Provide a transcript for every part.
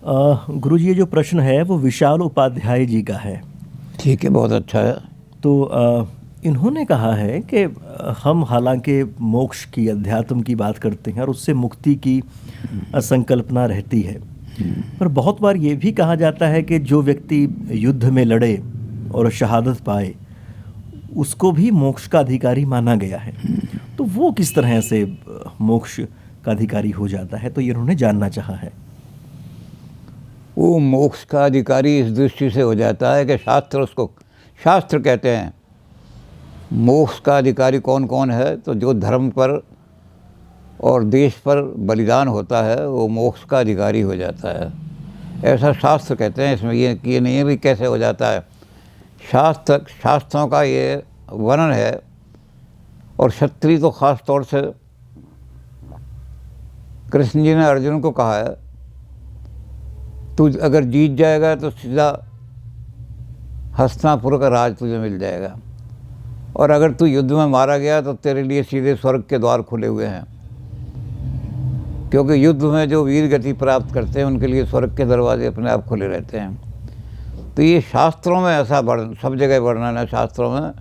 गुरुजी, ये जो प्रश्न है वो विशाल उपाध्याय जी का है। ठीक है, बहुत अच्छा है। तो इन्होंने कहा है कि हम हालांकि मोक्ष की, अध्यात्म की बात करते हैं और उससे मुक्ति की संकल्पना रहती है, पर बहुत बार ये भी कहा जाता है कि जो व्यक्ति युद्ध में लड़े और शहादत पाए उसको भी मोक्ष का अधिकारी माना गया है। तो वो किस तरह से मोक्ष का अधिकारी हो जाता है, तो ये इन्होंने जानना चाहा है। वो मोक्ष का अधिकारी इस दृष्टि से हो जाता है कि शास्त्र कहते हैं मोक्ष का अधिकारी कौन कौन है, तो जो धर्म पर और देश पर बलिदान होता है वो मोक्ष का अधिकारी हो जाता है, ऐसा शास्त्र कहते हैं। इसमें ये नहीं है भी कैसे हो जाता है, शास्त्रों का ये वर्णन है। और क्षत्रिय तो ख़ास तौर से कृष्ण जी ने अर्जुन को कहा है, तू अगर जीत जाएगा तो सीधा हस्तिनापुर का राज तुझे मिल जाएगा, और अगर तू युद्ध में मारा गया तो तेरे लिए सीधे स्वर्ग के द्वार खुले हुए हैं। क्योंकि युद्ध में जो वीर गति प्राप्त करते हैं उनके लिए स्वर्ग के दरवाजे अपने आप खुले रहते हैं। तो ये शास्त्रों में ऐसा सब जगह वर्णन है शास्त्रों में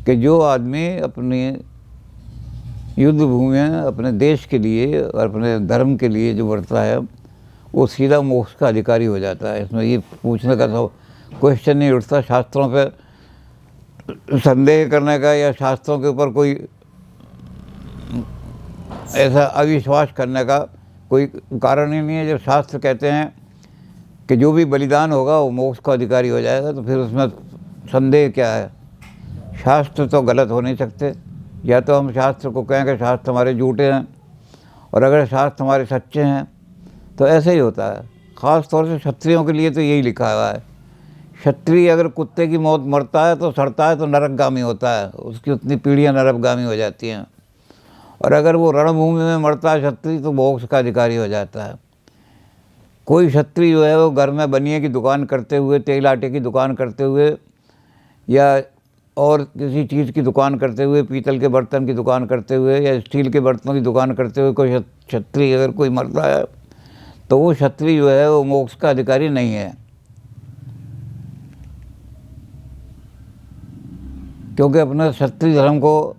कि जो आदमी अपनी युद्ध भूमि में अपने देश के लिए और अपने धर्म के लिए जो बढ़ता है वो सीधा मोक्ष का अधिकारी हो जाता है। इसमें ये पूछने का तो क्वेश्चन नहीं उठता, शास्त्रों पे संदेह करने का या शास्त्रों के ऊपर कोई ऐसा अविश्वास करने का कोई कारण ही नहीं है। जब शास्त्र कहते हैं कि जो भी बलिदान होगा वो मोक्ष का अधिकारी हो जाएगा, तो फिर उसमें संदेह क्या है। शास्त्र तो गलत हो नहीं सकते, या तो हम शास्त्र को कहें कि शास्त्र हमारे झूठे हैं, और अगर शास्त्र हमारे सच्चे हैं तो ऐसे ही होता है। ख़ास तौर से क्षत्रियों के लिए तो यही लिखा हुआ है, क्षत्रिय अगर कुत्ते की मौत मरता है तो सड़ता है तो नरकगामी होता है, उसकी उतनी पीढ़ियाँ नरकगामी हो जाती हैं। और अगर वो रणभूमि में मरता है क्षत्रिय तो मोक्ष का अधिकारी हो जाता है। कोई क्षत्रिय जो है वो घर में बनिए की दुकान करते हुए, तेल आटे की दुकान करते हुए, या और किसी चीज़ की दुकान करते हुए, पीतल के बर्तन की दुकान करते हुए या स्टील के बर्तनों की दुकान करते हुए कोई क्षत्रिय अगर कोई मरता है तो वो क्षत्रिय जो है वो मोक्ष का अधिकारी नहीं है। क्योंकि अपने क्षत्रिय धर्म को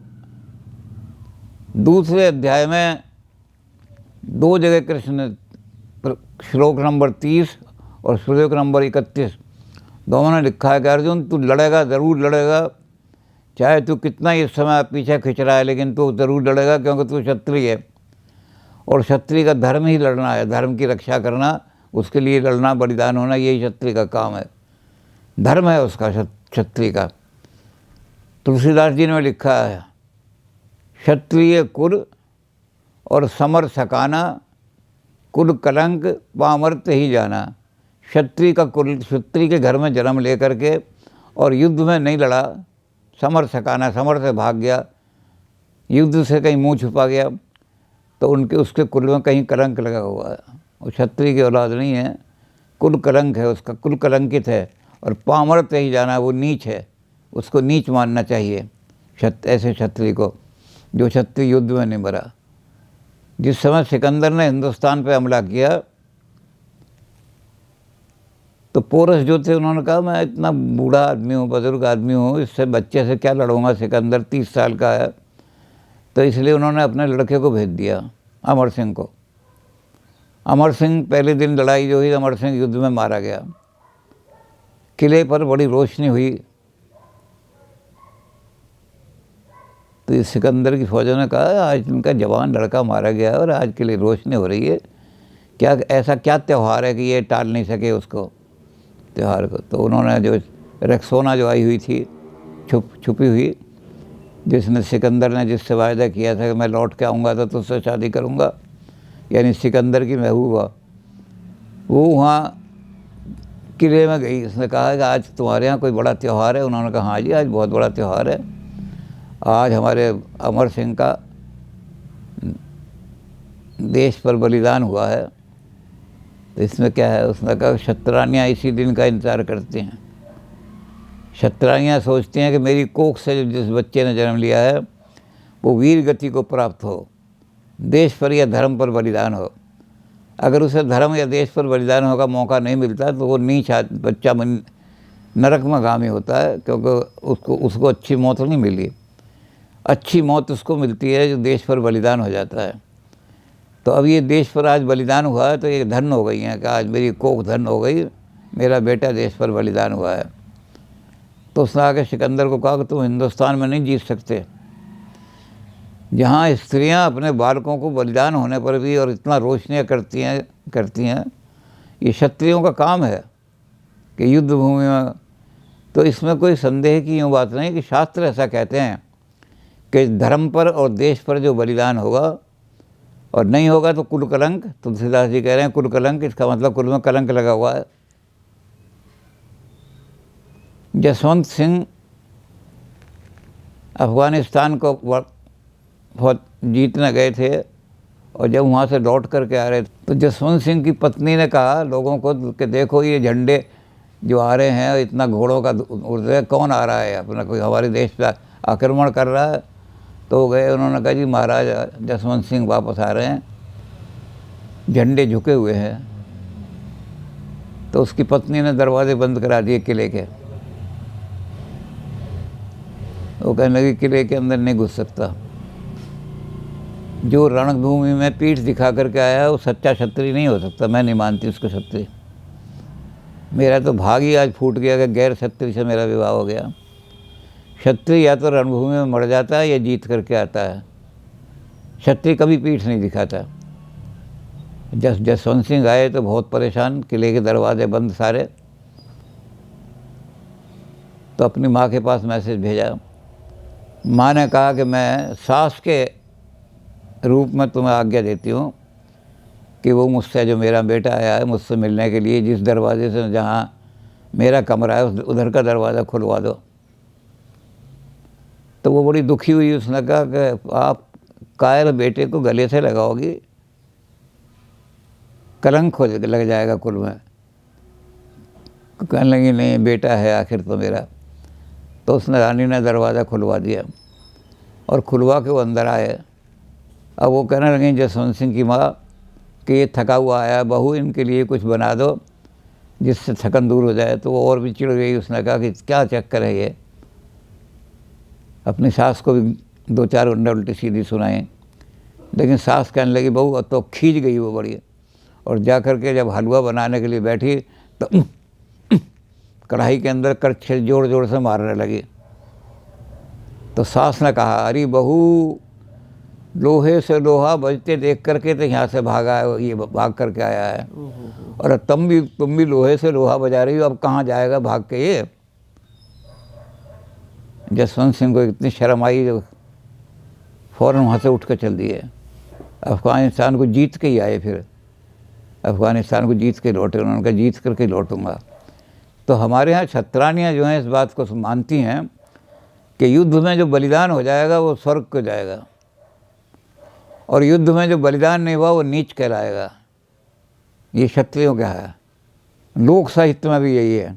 दूसरे अध्याय में 2 जगह कृष्ण ने, श्लोक नंबर 30 और श्लोक नंबर 31 दोनों ने लिखा है कि अर्जुन तू लड़ेगा, ज़रूर लड़ेगा, चाहे तू कितना इस समय पीछे खिंच रहा है, लेकिन तू ज़रूर लड़ेगा, क्योंकि तू क्षत्रिय है। और क्षत्रिय का धर्म ही लड़ना है, धर्म की रक्षा करना, उसके लिए लड़ना, बलिदान होना, यही क्षत्रिय का काम है, धर्म है उसका, क्षत्रिय का। तुलसीदास जी ने लिखा है, क्षत्रिय कुल और समर सकाना, कुल कलंक पामर्त ही जाना। क्षत्रिय का कुल, क्षत्रिय के घर में जन्म लेकर के और युद्ध में नहीं लड़ा, समर सकाना, समर से भाग गया, युद्ध से कहीं मुंह छुपा गया, तो उसके कुल में कहीं कलंक लगा हुआ है। वो क्षत्रिय की औलाद नहीं है, कुल कलंक है उसका, कुल कलंकित है। और पामर्त ही जाना, वो नीच है, उसको नीच मानना चाहिए ऐसे क्षत्रिय को, जो क्षत्रिय युद्ध में नहीं मरा। जिस समय सिकंदर ने हिंदुस्तान पे हमला किया तो पोरस जो थे उन्होंने कहा मैं इतना बूढ़ा आदमी हूँ, बुजुर्ग आदमी हूँ, इससे बच्चे से क्या लड़ूंगा, सिकंदर 30 साल का है। तो इसलिए उन्होंने अपने लड़के को भेज दिया, अमर सिंह को। अमर सिंह पहले दिन लड़ाई जो हुई, अमर सिंह युद्ध में मारा गया। किले पर बड़ी रोशनी हुई, तो इस सिकंदर की फौजों ने कहा आज इनका जवान लड़का मारा गया और आज के लिए रोशनी हो रही है, क्या ऐसा क्या त्यौहार है कि ये टाल नहीं सके उसको त्यौहार को। तो उन्होंने जो रेक्सोना जो आई हुई थी छुपी हुई, जिसने सिकंदर ने जिससे वायदा किया था कि मैं लौट के आऊँगा तो तुझसे शादी करूँगा, यानी सिकंदर की महबूबा, वो वहाँ किले में गई। उसने कहा कि आज तुम्हारे यहाँ कोई बड़ा त्यौहार है। उन्होंने कहा हाँ जी, आज बहुत बड़ा त्यौहार है, आज हमारे अमर सिंह का देश पर बलिदान हुआ है। तो इसमें क्या है, उसने कहा क्षत्रानियाँ इसी दिन का इंतज़ार करती हैं। क्षत्रानियाँ सोचती हैं कि मेरी कोख से जिस बच्चे ने जन्म लिया है वो वीर गति को प्राप्त हो, देश पर या धर्म पर बलिदान हो। अगर उसे धर्म या देश पर बलिदान होने का मौका नहीं मिलता तो वो नीच बच्चा नरक में गामी होता है, क्योंकि उसको अच्छी मौत नहीं मिली। अच्छी मौत उसको मिलती है जो देश पर बलिदान हो जाता है। तो अब ये देश पर आज बलिदान हुआ है तो ये धन हो गई है कि आज मेरी कोख धन हो गई, मेरा बेटा देश पर बलिदान हुआ है। तो उसने आके सिकंदर को कहा कि तुम हिंदुस्तान में नहीं जीत सकते, जहाँ स्त्रियाँ अपने बालकों को बलिदान होने पर भी और इतना रोशनियाँ करती हैं, ये क्षत्रियों का काम है कि युद्ध भूमि में। तो इसमें कोई संदेह की यूँ बात नहीं कि शास्त्र ऐसा कहते हैं कि धर्म पर और देश पर जो बलिदान होगा और नहीं होगा तो कुल कलंक। तुलसीदास जी कह रहे हैं कुल कलंक, इसका मतलब कुल में कलंक लगा हुआ है। जसवंत सिंह अफ़गानिस्तान को बहुत जीतने गए थे और जब वहाँ से लौट करके आ रहे तो जसवंत सिंह की पत्नी ने कहा लोगों को कि देखो ये झंडे जो आ रहे हैं, इतना घोड़ों का उड़े, कौन आ रहा है, अपना कोई हमारे देश पर आक्रमण कर रहा है। तो गए, उन्होंने कहा जी महाराज जसवंत सिंह वापस आ रहे हैं, झंडे झुके हुए हैं। तो उसकी पत्नी ने दरवाजे बंद करा दिए किले के। वो कहने लगी किले के अंदर नहीं घुस सकता। जो रणभूमि में पीठ दिखा करके आया है वो सच्चा क्षत्रिय नहीं हो सकता। मैं नहीं मानती उसको क्षत्रिय। मेरा तो भाग ही आज फूट गया कि गैर क्षत्रिय से मेरा विवाह हो गया। क्षत्रिय या तो रणभूमि में मर जाता है या जीत करके आता है, क्षत्रिय कभी पीठ नहीं दिखाता। जसवंत सिंह आए तो बहुत परेशान, किले के दरवाजे बंद सारे। तो अपनी माँ के पास मैसेज भेजा। माँ ने कहा कि मैं सास के रूप में तुम्हें आज्ञा देती हूँ कि वो मुझसे, जो मेरा बेटा आया है मुझसे मिलने के लिए, जिस दरवाजे से जहाँ मेरा कमरा है उधर का दरवाज़ा खुलवा दो। तो वो बड़ी दुखी हुई। उसने कहा कि आप कायर बेटे को गले से लगाओगी, कलंक हो लग जाएगा कुल में। कहने लगी नहीं बेटा है आखिर तो मेरा। तो उसने रानी ने दरवाज़ा खुलवा दिया और खुलवा के वो अंदर आए। अब वो कहने लगी जसवंत सिंह की माँ कि ये थका हुआ आया, बहू इनके लिए कुछ बना दो जिससे थकन दूर हो जाए। तो वो और भी चिढ़ गई। उसने कहा कि क्या चक्कर है ये। अपनी सास को भी दो चार उल्टी सीधी सुनाई, लेकिन सास कहने लगी बहू तो खींच गई वो बड़ी। और जा कर के जब हलवा बनाने के लिए बैठी तो कढ़ाई के अंदर करछे जोर जोर से मारने लगी। तो सास ने कहा अरे बहू, लोहे से लोहा बजते देख करके तो यहाँ से भागा है, ये भाग करके आया है, और तुम भी लोहे से लोहा बजा रही हो, अब कहाँ जाएगा भाग के ये। जसवंत सिंह को इतनी शर्म आई जो फ़ौरन वहाँ से उठ कर चल दिए। अफ़गानिस्तान को जीत के ही आए। फिर अफ़गानिस्तान को जीत के लौटे। उन्होंने कहा जीत करके लौटूंगा। तो हमारे यहाँ क्षत्रानियाँ जो हैं इस बात को मानती हैं कि युद्ध में जो बलिदान हो जाएगा वो स्वर्ग को जाएगा, और युद्ध में जो बलिदान नहीं हुआ वो नीच कहलाएगा। ये क्षत्रियों का है। लोक साहित्य में भी यही है।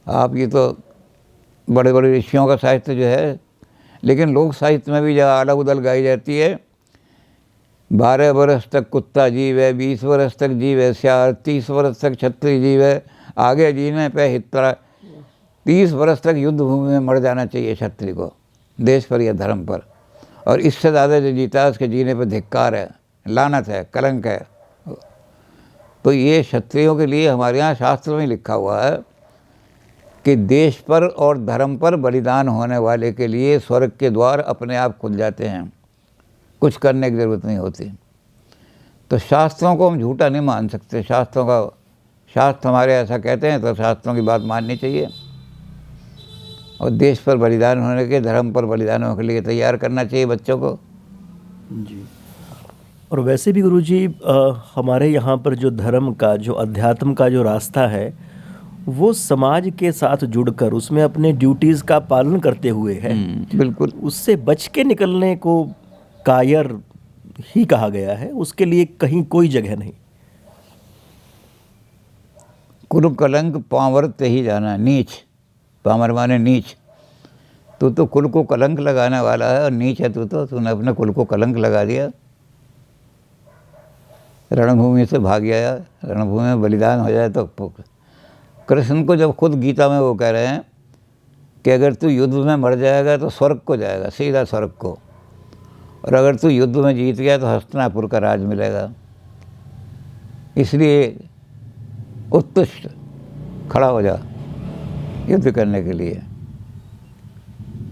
आप ये तो बड़े बड़े ऋषियों का साहित्य जो है, लेकिन लोक साहित्य में भी जहाँ अलग उदल गाई जाती है, 12 बरस तक कुत्ता जीव है, 20 बरस तक जीव है श्यार, 30 बरस तक क्षत्रिय जीव है, आगे जीने पे हितरा, 30 बरस तक युद्ध भूमि में मर जाना चाहिए क्षत्रिय को, देश पर या धर्म पर। और इससे ज़्यादा जो जीता है उसके जीने पर धिक्कार है, लानत है, कलंक है। तो ये क्षत्रियों के लिए हमारे यहाँ शास्त्र में लिखा हुआ है कि देश पर और धर्म पर बलिदान होने वाले के लिए स्वर्ग के द्वार अपने आप खुल जाते हैं, कुछ करने की ज़रूरत नहीं होती। तो शास्त्रों को हम झूठा नहीं मान सकते। शास्त्र हमारे ऐसा कहते हैं तो शास्त्रों की बात माननी चाहिए, और देश पर बलिदान होने के, धर्म पर बलिदान होने के लिए तैयार करना चाहिए बच्चों को। जी। और वैसे भी गुरुजी हमारे यहाँ पर जो धर्म का, जो अध्यात्म का जो रास्ता है, वो समाज के साथ जुड़कर उसमें अपने ड्यूटीज़ का पालन करते हुए है। बिल्कुल। उससे बच के निकलने को कायर ही कहा गया है, उसके लिए कहीं कोई जगह नहीं। कुल कलंक पांवर ते ही जाना, नीच, पामर माने नीच। तू तो कुल को कलंक लगाने वाला है और नीच है तू तो, तूने अपने कुल को कलंक लगा दिया। रणभूमि से भाग गया, रणभूमि में बलिदान हो जाए तो कृष्ण को जब खुद गीता में वो कह रहे हैं कि अगर तू युद्ध में मर जाएगा तो स्वर्ग को जाएगा, सीधा स्वर्ग को, और अगर तू युद्ध में जीत गया तो हस्तिनापुर का राज मिलेगा। इसलिए उत्तुष्ट खड़ा हो जा युद्ध करने के लिए।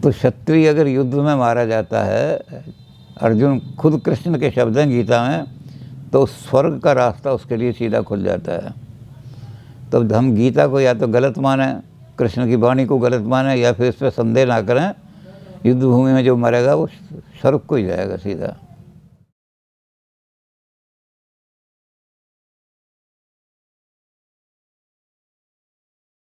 तो क्षत्रिय अगर युद्ध में मारा जाता है, अर्जुन खुद कृष्ण के शब्द हैं गीता में, तो स्वर्ग का रास्ता उसके लिए सीधा खुल जाता है। तो हम गीता को या तो गलत माने, कृष्ण की वाणी को गलत माने, या फिर इस पर संदेह ना करें। युद्ध भूमि में जो मरेगा वो स्वर्ग को ही जाएगा सीधा।